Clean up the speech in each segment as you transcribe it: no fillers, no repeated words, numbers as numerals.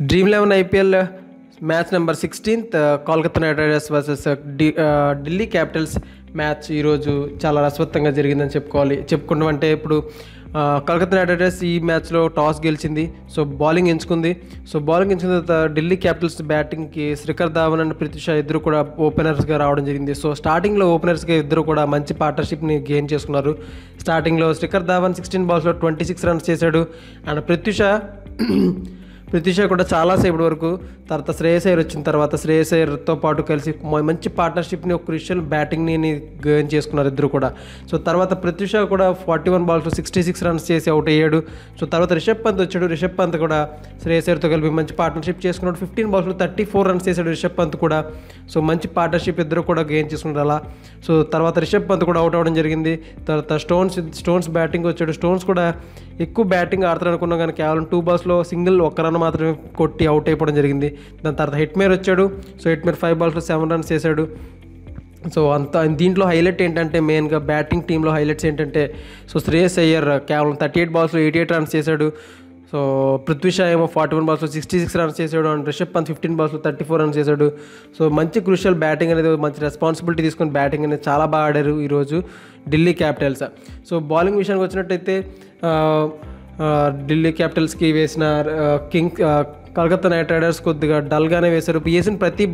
Dream 11 IPL match number 16th Kolkata Knight riders versus Delhi Capitals match ఈరోజు చాలా రసవత్తంగా జరిగిందని చెప్పుకుంటాం. అంటే ఇప్పుడు కోల్కతా నైట్ రైడర్స్ ఈ మ్యాచ్లో టాస్ గెలిచింది. సో బౌలింగ్ ఎంచుకున్న తర్వాత ఢిల్లీ క్యాపిటల్స్ బ్యాటింగ్కి శిఖర్ ధావన్ అండ్ పృథ్వీ షా ఇద్దరు కూడా ఓపెనర్స్గా రావడం జరిగింది. సో స్టార్టింగ్లో ఓపెనర్స్గా ఇద్దరు కూడా మంచి పార్ట్నర్షిప్ని గెయిన్ చేసుకున్నారు. స్టార్టింగ్లో శిఖర్ ధావన్ 16 balls 26 runs చేశాడు. అండ్ పృథ్వీ షా కూడా చాలాసేపటి వరకు తర్వాత శ్రేయస్ అయ్యర్ వచ్చిన తర్వాత శ్రేయస్ అయ్యర్తో పాటు కలిసి మంచి పార్ట్నర్షిప్ని ఒక క్రిషియల్ బ్యాటింగ్ని గెయిన్ చేసుకున్నారు ఇద్దరు కూడా. సో తర్వాత పృథ్వీ షా కూడా 41 balls 66 runs చేసి అవుట్ అయ్యాడు. సో తర్వాత రిషబ్ పంత్ వచ్చాడు. రిషబ్ పంత్ కూడా శ్రేయస్ అయ్యర్తో కలిపి మంచి పార్ట్నర్షిప్ చేసుకున్నాడు. 15 balls 34 runs చేశాడు రిషబ్ పంత్ కూడా. సో మంచి పార్ట్నర్షిప్ ఇద్దరు కూడా గెయిన్ చేసుకున్నారు అలా. సో తర్వాత రిషబ్ పంత్ కూడా అవుట్ అవ్వడం జరిగింది. తర్వాత స్టోన్స్ బ్యాటింగ్ వచ్చాడు. స్టోన్స్ కూడా ఎక్కువ బ్యాటింగ్ ఆడతారు అనుకున్నాం కానీ కేవలం 2 balls సింగిల్ ఒక్క రన్ మాత్రమే కొట్టి అవుట్ అయిపోవడం జరిగింది. దాని తర్వాత హిట్మేర్ వచ్చాడు. సో హిట్మేర్ 5 balls 7 runs చేశాడు. సో దీంట్లో హైలైట్ ఏంటంటే మెయిన్గా బ్యాటింగ్ టీంలో హైలైట్స్ ఏంటంటే సో శ్రేయస్ అయ్యర్ కేవలం 38 balls 88 runs చేశాడు. సో పృథ్వీ షా ఏమో 41 balls 66 runs చేశాడు. And Rishabh Pant 15 balls 34 runs చేశాడు. సో మంచి క్రూషియల్ బ్యాటింగ్ అనేది మంచి రెస్పాన్సిబిలిటీ తీసుకుని బ్యాటింగ్ అనేది చాలా బాగా ఆడారు ఈరోజు ఢిల్లీ క్యాపిటల్స్. సో బౌలింగ్ విషయానికి వచ్చినట్టయితే ఢిల్లీ క్యాపిటల్స్కి వేసిన కోల్కతా నైట్ రైడర్స్ కొద్దిగా డల్గానే వేశారు. వేసిన ప్రతి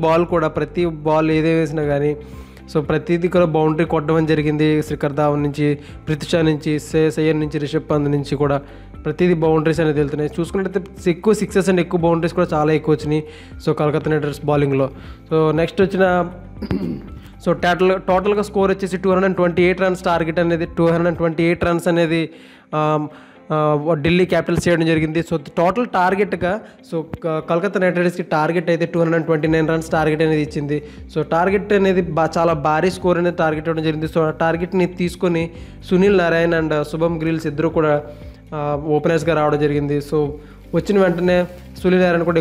బాల్ ఏదే వేసినా కానీ సో ప్రతిదీ కూడా బౌండరీ కొట్టడం జరిగింది. శిఖర్ ధావన్ నుంచి, పృథ్వీ షా నుంచి, శ్రేయస్ అయ్యర్ నుంచి, రిషబ్ పంత్ నుంచి కూడా ప్రతిదీ బౌండరీస్ అనేది వెళ్తున్నాయి. చూసుకున్నట్టయితే ఎక్కువ సిక్సెస్ అండ్ ఎక్కువ బౌండరీస్ కూడా చాలా ఎక్కువ వచ్చినాయి సో కోల్కతా నైట్ రైడర్స్ బౌలింగ్లో. సో నెక్స్ట్ వచ్చిన సో టోటల్గా స్కోర్ వచ్చేసి 228 runs టార్గెట్ అనేది 228 runs అనేది ఢిల్లీ క్యాపిటల్స్ చేయడం జరిగింది. సో టోటల్ టార్గెట్గా సో కోల్కతా నైట్ రైడర్స్కి టార్గెట్ అయితే 229 runs టార్గెట్ అనేది ఇచ్చింది. సో టార్గెట్ అనేది చాలా భారీ స్కోర్ అనేది టార్గెట్ ఇవ్వడం జరిగింది. సో ఆ టార్గెట్ని తీసుకొని సునీల్ నారాయణ్ అండ్ శుభం గిల్ ఇద్దరు కూడా ఓపెనర్స్గా రావడం జరిగింది. సో వచ్చిన వెంటనే సునీల్ నారాయణ్ కూడా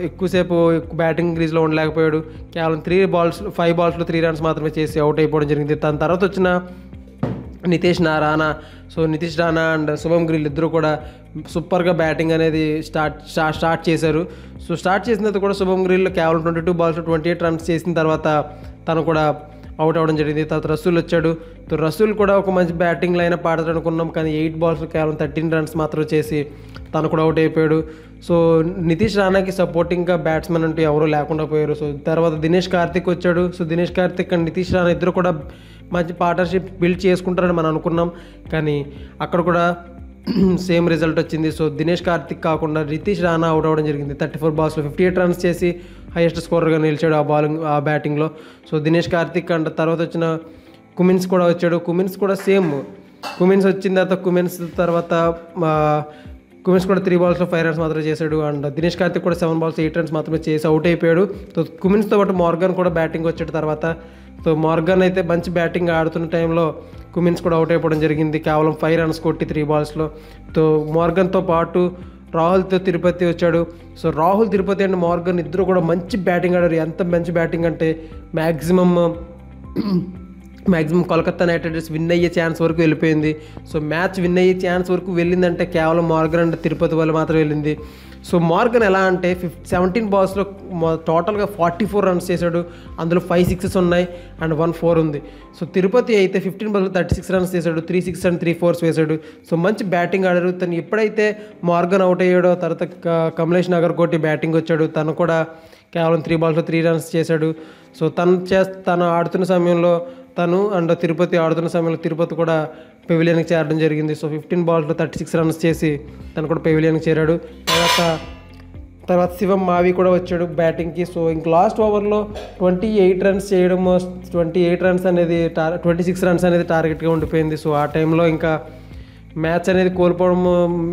ఎక్కువసేపు బ్యాటింగ్ క్రీజ్లో ఉండలేకపోయాడు. కేవలం 5 balls 3 runs మాత్రమే చేసి అవుట్ అయిపోవడం జరిగింది. దాని తర్వాత వచ్చిన నితీష్ రాణా అండ్ శుభం గిల్ ఇద్దరు కూడా సూపర్గా బ్యాటింగ్ అనేది స్టార్ట్ చేశారు. సో స్టార్ట్ చేసిన తర్వాత కూడా శుభం గిల్ కేవలం 22 balls 28 runs చేసిన తర్వాత తను కూడా అవుట్ అవ్వడం జరిగింది. తర్వాత రసూల్ వచ్చాడు. రసూల్ కూడా ఒక మంచి బ్యాటింగ్ లైన్ ఆడతాడు అనుకున్నాం కానీ 8 balls కేవలం 13 runs మాత్రం చేసి తను కూడా అవుట్ అయిపోయాడు. సో నితీష్ రాణాకి సపోర్టింగ్గా బ్యాట్స్మెన్ అంటూ ఎవరూ లేకుండా పోయారు. సో తర్వాత దినేష్ కార్తిక్ వచ్చాడు. సో దినేష్ కార్తిక్ అండ్ నితీష్ రాణా ఇద్దరు కూడా మంచి పార్ట్నర్షిప్ బిల్డ్ చేసుకుంటారని మనం అనుకున్నాం కానీ అక్కడ కూడా సేమ్ రిజల్ట్ వచ్చింది. సో దినేష్ కార్తిక్ కాకుండా నితీష్ రాణా అవుట్ అవ్వడం జరిగింది. 34 balls 58 runs చేసి హైయెస్ట్ స్కోరర్గా నిలిచాడు ఆ బ్యాటింగ్లో. సో దినేష్ కార్తిక్ అండ్ తర్వాత వచ్చిన కుమిన్స్ కూడా వచ్చాడు. కుమిన్స్ కూడా సేమ్ వచ్చిన తర్వాత కుమిన్స్ కూడా 3 balls 5 runs మాత్రమే చేశాడు. అండ్ దినేష్ కార్తిక్ కూడా 7 balls 8 runs మాత్రమే చేసి అవుట్ అయిపోయాడు. సో కుమిన్స్తో పాటు మార్గన్ కూడా బ్యాటింగ్ వచ్చాడు తర్వాత. సో మార్గన్ అయితే మంచి బ్యాటింగ్ ఆడుతున్న టైంలో కుమిన్స్ కూడా అవుట్ అయిపోవడం జరిగింది. కేవలం 5 runs కొట్టి 3 balls. సో మార్గన్తో పాటు రాహుల్తో తిరుపతి వచ్చాడు. So Rahul, Tripathi and Morgan ఇద్దరు కూడా మంచి బ్యాటింగ్ ఆడారు. ఎంత మంచి బ్యాటింగ్ అంటే maximum Kolkata Knight Riders win అయ్యే ఛాన్స్ వరకు వెళ్ళిపోయింది. సో మ్యాచ్ విన్ అయ్యే ఛాన్స్ వరకు వెళ్ళిందంటే కేవలం మార్గన్ అండ్ తిరుపతి వల్ల మాత్రం వెళ్ళింది. సో మార్గన్ ఎలా అంటే 17 balls టోటల్గా 44 runs చేశాడు. అందులో 5 sixes ఉన్నాయి అండ్ 1 4 ఉంది. సో తిరుపతి అయితే 15 balls 36 runs చేశాడు. 3 6s and 3 4s వేశాడు. సో మంచి బ్యాటింగ్ ఆడారు. తను ఎప్పుడైతే మార్గన్ అవుట్ అయ్యాడో తర్వాత కమలేష్ నాగర్కోటి బ్యాటింగ్ వచ్చాడు. తను కూడా కేవలం 3 balls 3 runs చేశాడు. సో తను ఆడుతున్న సమయంలో తిరుపతి కూడా పెవిలియన్కి చేరడం జరిగింది. సో 15 balls 36 runs చేసి తను కూడా పెవిలియన్కి చేరాడు. తర్వాత శివం మావి కూడా వచ్చాడు బ్యాటింగ్కి. సో ఇంక లాస్ట్ ఓవర్లో 28 runs అనేది 26 runs అనేది టార్గెట్గా ఉండిపోయింది. సో ఆ టైంలో ఇంకా మ్యాచ్ అనేది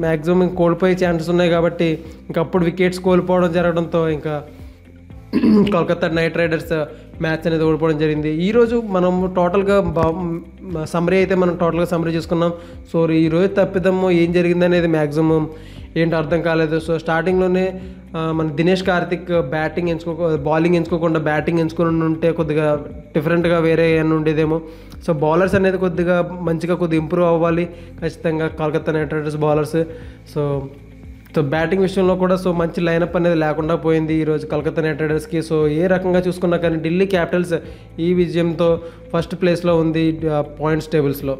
మ్యాక్సిమం కోల్పోయే ఛాన్సెస్ ఉన్నాయి కాబట్టి ఇంకప్పుడు వికెట్స్ కోల్పోవడం జరగడంతో ఇంకా కోల్కతా నైట్ రైడర్స్ మ్యాచ్ అనేది ఓడిపోవడం జరిగింది. ఈరోజు మనం టోటల్గా సమ్మరీ చేసుకున్నాం. సో ఈరోజు తప్పిదము ఏం జరిగింది అనేది మ్యాక్సిమం ఏంటో అర్థం కాలేదు. సో స్టార్టింగ్లోనే మన దినేష్ కార్తిక్ బౌలింగ్ ఎంచుకోకుండా బ్యాటింగ్ ఎంచుకుని ఉంటే కొద్దిగా డిఫరెంట్గా వేరే ఏమైనా ఉండేదేమో. సో బౌలర్స్ అనేది కొద్దిగా ఇంప్రూవ్ అవ్వాలి ఖచ్చితంగా Kolkata Knight riders bowlers. So so batting విషయంలో కూడా సో మంచి లైనప్ అనేది లేకుండా పోయింది ఈరోజు కలకత్తా నైట్ రైడర్స్కి. సో ఏ రకంగా చూసుకున్నా కానీ ఢిల్లీ క్యాపిటల్స్ ఈ విజయంతో ఫస్ట్ ప్లేస్లో ఉంది పాయింట్స్ టేబుల్స్లో.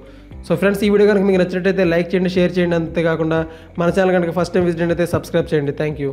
సో ఫ్రెండ్స్, ఈ వీడియో కనుక మీకు నచ్చినట్టయితే లైక్ చేయండి, షేర్ చేయండి. అంతేకాకుండా మన ఛానల్ కనుక ఫస్ట్ టైం విజిట్ అయితే సబ్స్క్రైబ్ చేయండి. Thank you.